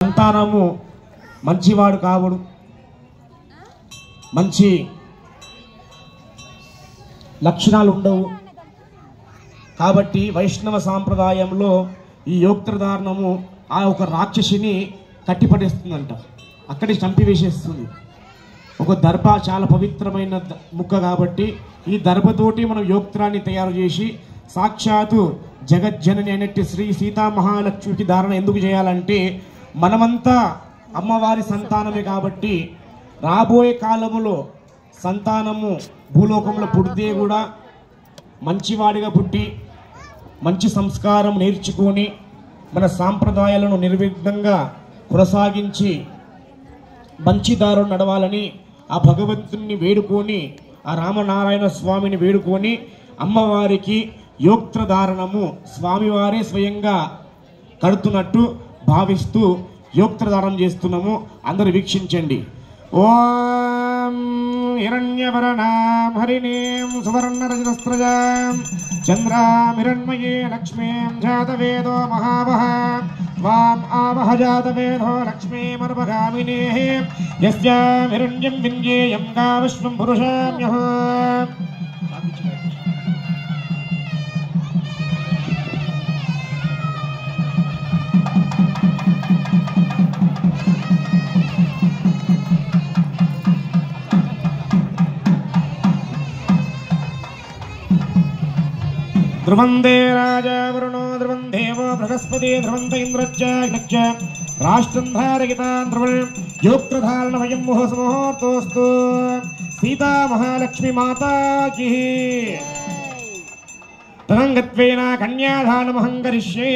సంతానము మంచివాడు కావడు, మంచి లక్షణాలు ఉండవు. కాబట్టి వైష్ణవ సాంప్రదాయంలో ఈ యోక్త్రధారణము ఆ ఒక రాక్షసిని కట్టిపడేస్తుందంట, అక్కడి చంపివేసేస్తుంది. ఒక దర్భ చాలా పవిత్రమైన ముక్క కాబట్టి ఈ దర్భతోటి మనం యోక్త్రాన్ని తయారు చేసి సాక్షాత్తు జగజ్జనని అనేటి శ్రీ సీతామహాలక్ష్మికి ధారణ ఎందుకు చేయాలంటే మనమంతా అమ్మవారి సంతానమే కాబట్టి రాబోయే కాలములో సంతానము భూలోకంలో పుడితే కూడా మంచివాడిగా పుట్టి మంచి సంస్కారం నేర్చుకొని మన సాంప్రదాయాలను నిర్విఘ్నంగా కొనసాగించి మంచి దారులు నడవాలని ఆ భగవంతుని వేడుకొని ఆ రామనారాయణ స్వామిని వేడుకొని అమ్మవారికి యోక్త్రధారణము స్వామివారే స్వయంగా కడుతున్నట్టు భావిస్తూ యోక్త్రధారణం చేస్తున్నాము. అందరూ వీక్షించండి. ఓం హిరణ్యవర్ణాం హరిణీం సువర్ణరజతస్రజాం చంద్రామిరణ్మయే లక్ష్మీం జాతవేదో మహావహ వాం ఆవహ జాతవేదో లక్ష్మీమర్వగామినేః యస్యాం హిరణ్యం వింజేయం గావిశ్వం పురుషామ్యః. ध्रुवंदे राजा वरुणो ध्रुवं देवो बृहस्पति ध्रुवंत इंद्रच्च राष्ट्रं धारयिता ध्रुवं योक्त्रधारणमयं मुहूर्तोऽस्तु सीता महालक्ष्मी माता की तदंगत्वेन कन्यादानमहं करिष्ये.